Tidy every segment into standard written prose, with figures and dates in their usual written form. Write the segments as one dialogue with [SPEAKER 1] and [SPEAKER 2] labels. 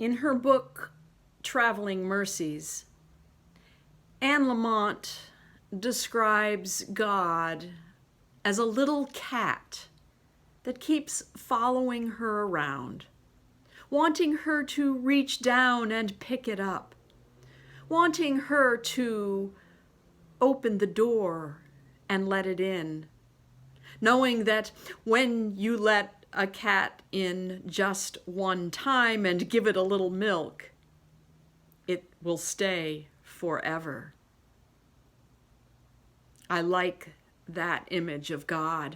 [SPEAKER 1] In her book, Traveling Mercies, Anne Lamott describes God as a little cat that keeps following her around, wanting her to reach down and pick it up, wanting her to open the door and let it in, knowing that when you let a cat in just one time and give it a little milk, it will stay forever. I like that image of God.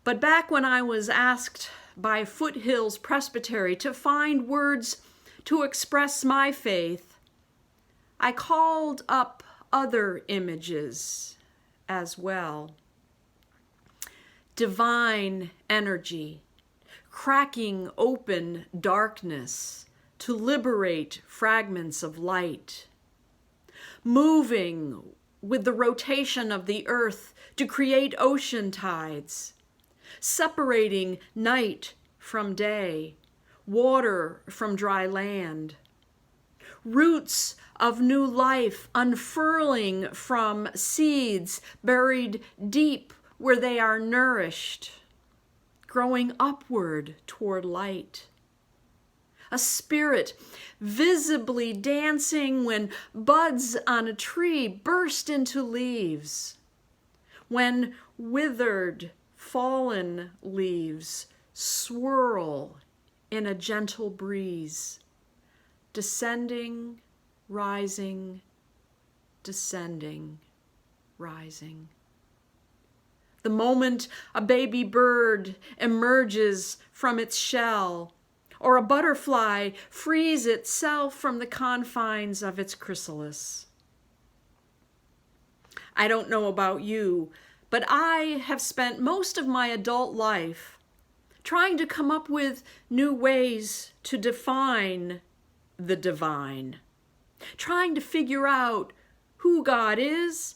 [SPEAKER 1] But back when I was asked by Foothills Presbytery to find words to express my faith, I called up other images as well. Divine energy, cracking open darkness to liberate fragments of light, moving with the rotation of the earth to create ocean tides, separating night from day, water from dry land, roots of new life unfurling from seeds buried deep where they are nourished, growing upward toward light. A spirit visibly dancing when buds on a tree burst into leaves, when withered, fallen leaves swirl in a gentle breeze, descending, rising, descending, rising. The moment a baby bird emerges from its shell, or a butterfly frees itself from the confines of its chrysalis. I don't know about you, but I have spent most of my adult life trying to come up with new ways to define the divine, trying to figure out who God is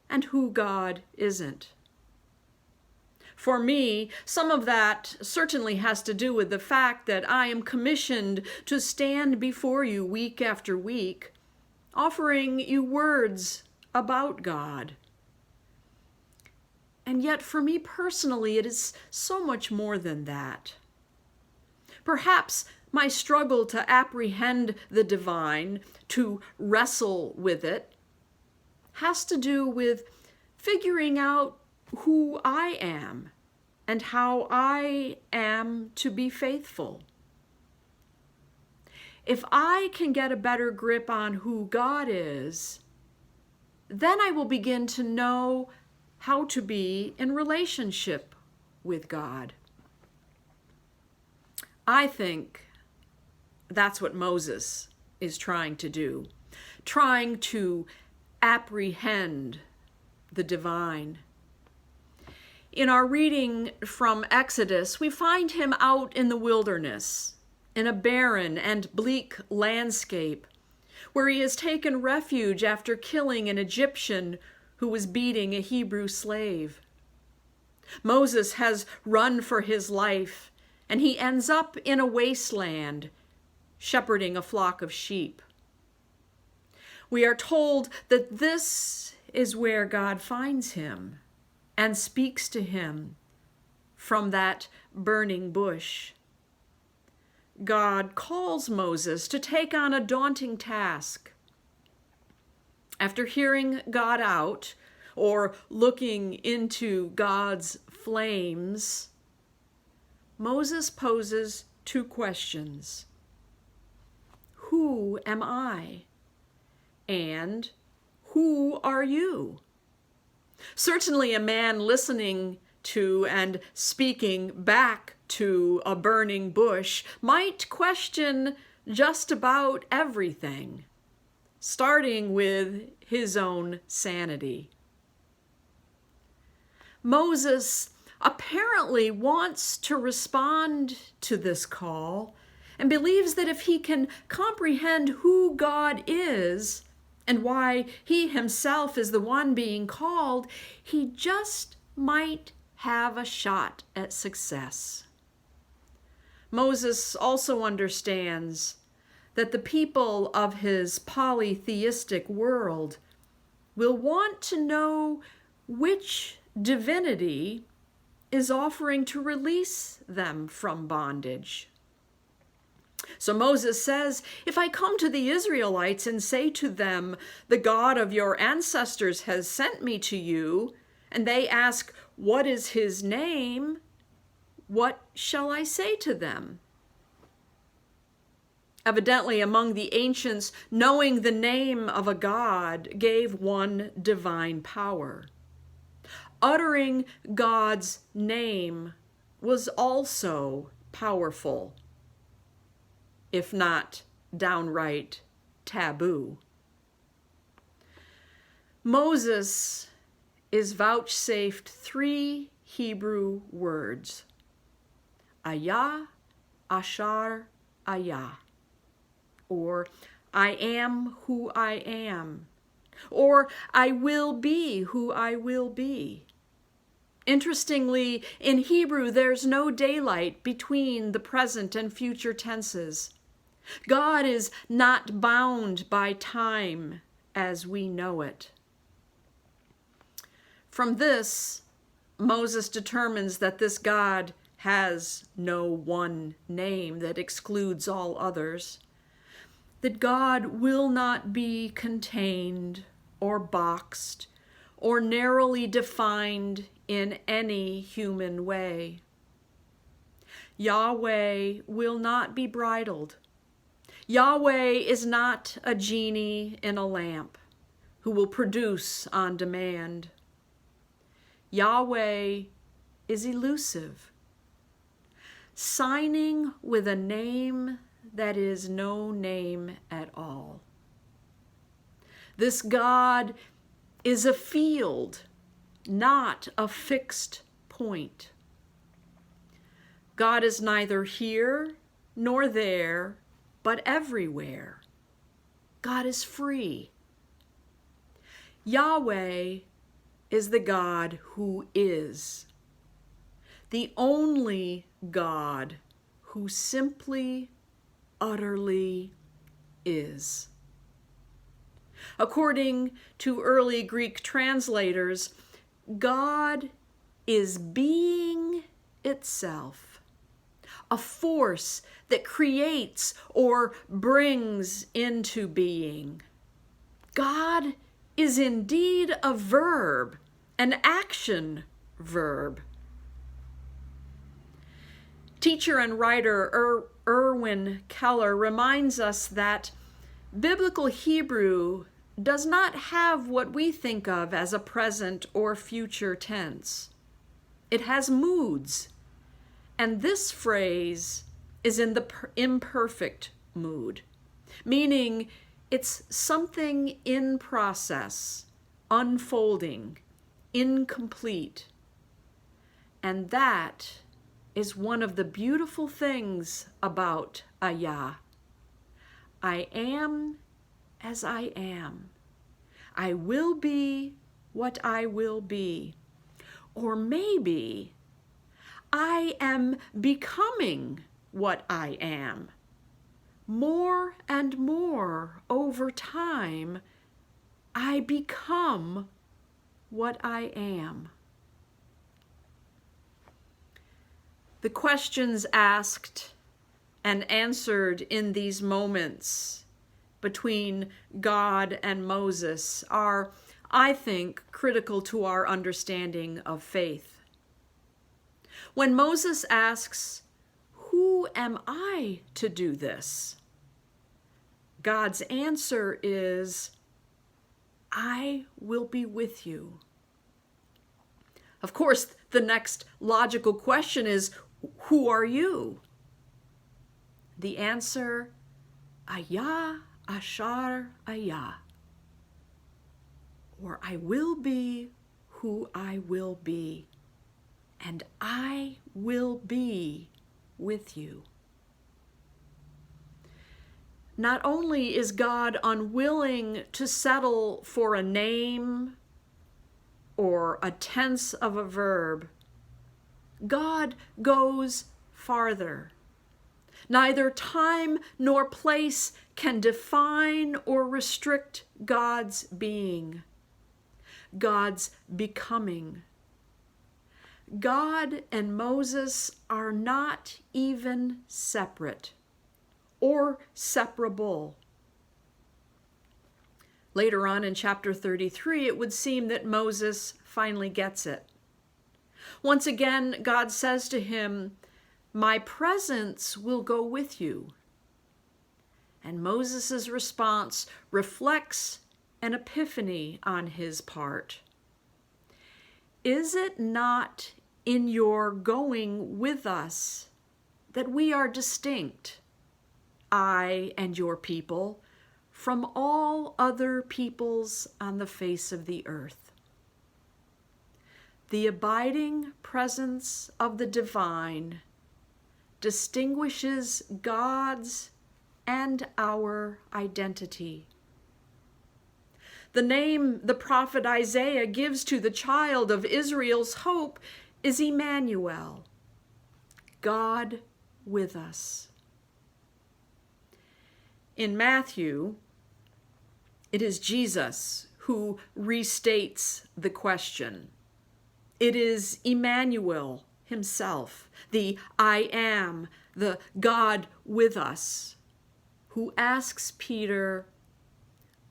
[SPEAKER 1] and who God isn't. For me, some of that certainly has to do with the fact that I am commissioned to stand before you week after week, offering you words about God. And yet, for me personally, it is so much more than that. Perhaps my struggle to apprehend the divine, to wrestle with it, has to do with figuring out who I am and how I am to be faithful. If I can get a better grip on who God is, then I will begin to know how to be in relationship with God. I think that's what Moses is trying to do, trying to apprehend the divine. In our reading from Exodus, we find him out in the wilderness, in a barren and bleak landscape, where he has taken refuge after killing an Egyptian who was beating a Hebrew slave. Moses has run for his life, and he ends up in a wasteland, shepherding a flock of sheep. We are told that this is where God finds him and speaks to him from that burning bush. God calls Moses to take on a daunting task. After hearing God out, or looking into God's flames, Moses poses two questions. Who am I? And who are you? Certainly a man listening to and speaking back to a burning bush might question just about everything, starting with his own sanity. Moses apparently wants to respond to this call and believes that if he can comprehend who God is and why he himself is the one being called, he just might have a shot at success. Moses also understands that the people of his polytheistic world will want to know which divinity is offering to release them from bondage. So Moses says, if I come to the Israelites and say to them, the God of your ancestors has sent me to you, and they ask, what is his name? What shall I say to them? Evidently, among the ancients, knowing the name of a god gave one divine power. Uttering God's name was also powerful, if not downright taboo. Moses is vouchsafed 3 Hebrew words: Ayah, Ashar, Ayah, or I am who I am, or I will be who I will be. Interestingly, in Hebrew, there's no daylight between the present and future tenses. God is not bound by time as we know it. From this, Moses determines that this God has no one name that excludes all others, that God will not be contained or boxed or narrowly defined in any human way. Yahweh will not be bridled. Yahweh is not a genie in a lamp who will produce on demand. Yahweh is elusive, signing with a name that is no name at all. This God is a field, not a fixed point. God is neither here nor there, but everywhere. God is free. Yahweh is the God who is, the only God who simply, utterly is. According to early Greek translators, God is being itself, a force that creates or brings into being. God is indeed a verb, an action verb. Teacher and writer Erwin Keller reminds us that biblical Hebrew does not have what we think of as a present or future tense. It has moods, and this phrase is in the imperfect mood, meaning it's something in process, unfolding, incomplete. And that is one of the beautiful things about Ayah. I am as I am. I will be what I will be. Or maybe I am becoming what I am. More and more over time, I become what I am. The questions asked and answered in these moments between God and Moses are, I think, critical to our understanding of faith. When Moses asks, "Who am I to do this?" God's answer is, "I will be with you." Of course, the next logical question is, who are you? The answer, Ayah, Ashar, Ayah. Or I will be who I will be, and I will be with you. Not only is God unwilling to settle for a name or a tense of a verb, God goes farther. Neither time nor place can define or restrict God's being, God's becoming. God and Moses are not even separate or separable. Later on in chapter 33, it would seem that Moses finally gets it. Once again, God says to him, "My presence will go with you." And Moses' response reflects an epiphany on his part. Is it not in your going with us that we are distinct, I and your people, from all other peoples on the face of the earth? The abiding presence of the divine distinguishes God's and our identity. The name the prophet Isaiah gives to the child of Israel's hope is Emmanuel, God with us. In Matthew, it is Jesus who restates the question. It is Emmanuel himself, the I am, the God with us, who asks Peter,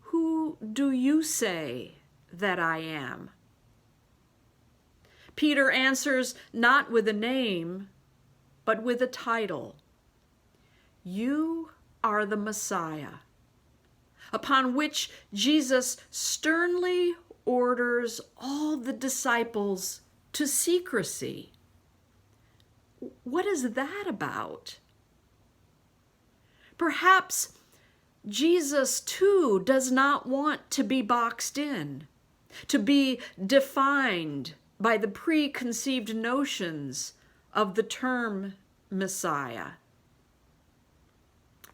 [SPEAKER 1] "Who do you say that I am?" Peter answers not with a name, but with a title. "You are the Messiah," upon which Jesus sternly orders all the disciples to secrecy. What is that about? Perhaps Jesus too does not want to be boxed in, to be defined by the preconceived notions of the term Messiah.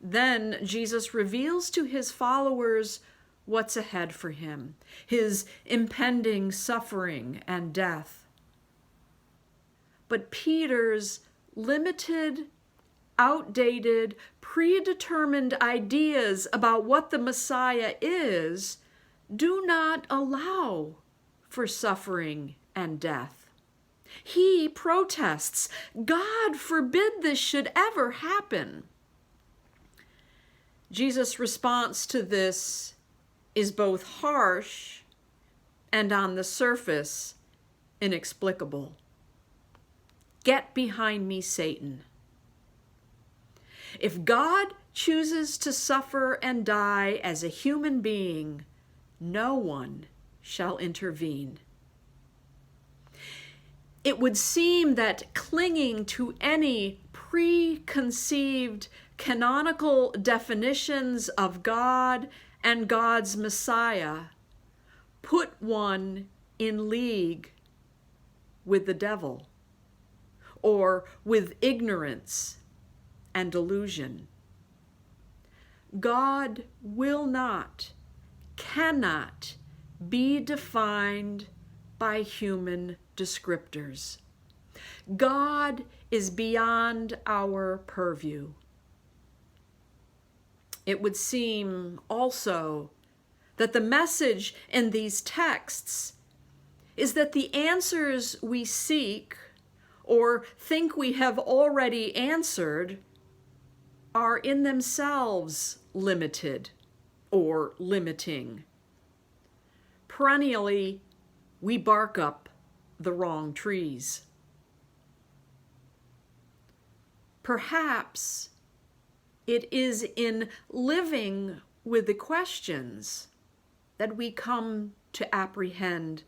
[SPEAKER 1] Then Jesus reveals to his followers what's ahead for him, his impending suffering and death. But Peter's limited, outdated, predetermined ideas about what the Messiah is do not allow for suffering and death. He protests, "God forbid this should ever happen." Jesus' response to this is both harsh and, on the surface, inexplicable. "Get behind me, Satan." If God chooses to suffer and die as a human being, no one shall intervene. It would seem that clinging to any preconceived canonical definitions of God and God's Messiah put one in league with the devil, or with ignorance and delusion. God will not, cannot be defined by human descriptors. God is beyond our purview. It would seem also that the message in these texts is that the answers we seek or think we have already answered are in themselves limited or limiting. Perennially, we bark up the wrong trees. Perhaps it is in living with the questions that we come to apprehend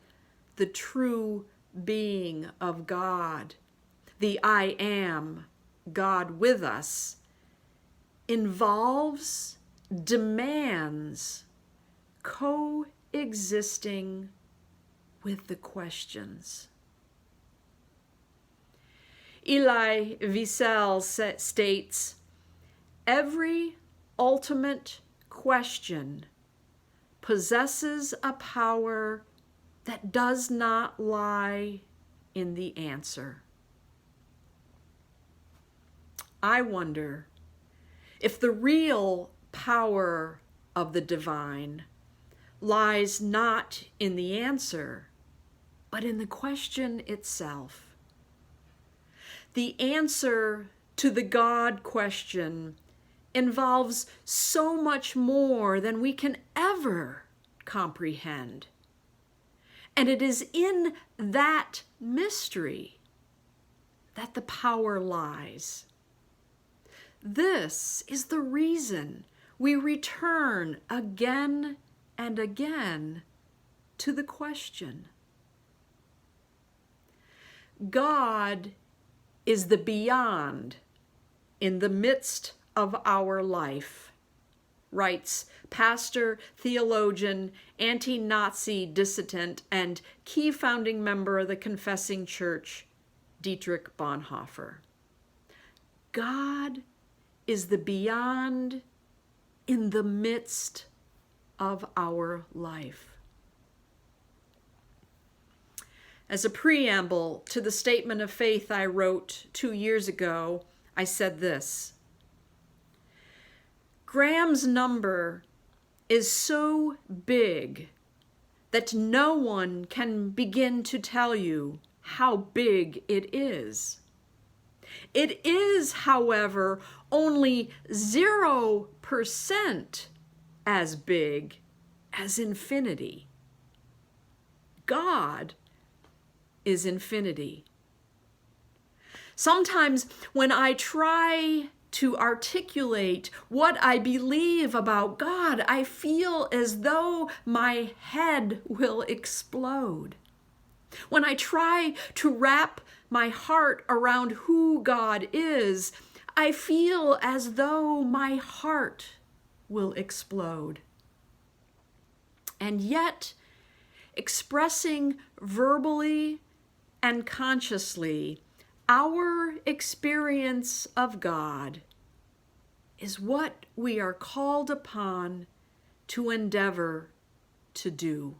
[SPEAKER 1] the true being of God. The I am, God with us, involves, demands coexisting with the questions. Elie Wiesel states, "Every ultimate question possesses a power that does not lie in the answer." I wonder if the real power of the divine lies not in the answer, but in the question itself. The answer to the God question involves so much more than we can ever comprehend. And it is in that mystery that the power lies. This is the reason we return again and again to the question. God is the beyond in the midst of our life, writes pastor, theologian, anti-Nazi dissident, and key founding member of the Confessing Church, Dietrich Bonhoeffer. God is the beyond in the midst of our life. As a preamble to the statement of faith I wrote 2 years ago, I said this: Graham's number is so big that no one can begin to tell you how big it is. It is, however, only 0% as big as infinity. God is infinity. Sometimes when I try to articulate what I believe about God, I feel as though my head will explode. When I try to wrap my heart around who God is, I feel as though my heart will explode. And yet, expressing verbally and consciously our experience of God is what we are called upon to endeavor to do.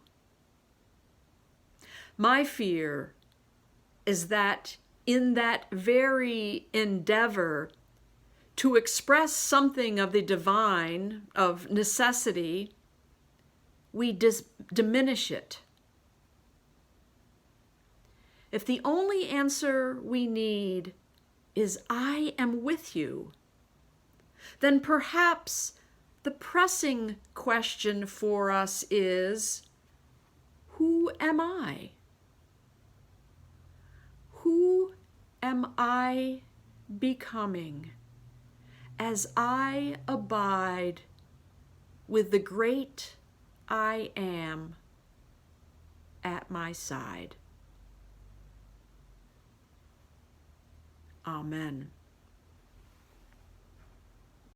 [SPEAKER 1] My fear is that in that very endeavor to express something of the divine, of necessity, we diminish it. If the only answer we need is "I am with you," then perhaps the pressing question for us is, who am I? Who am I becoming as I abide with the great I Am at my side? Amen.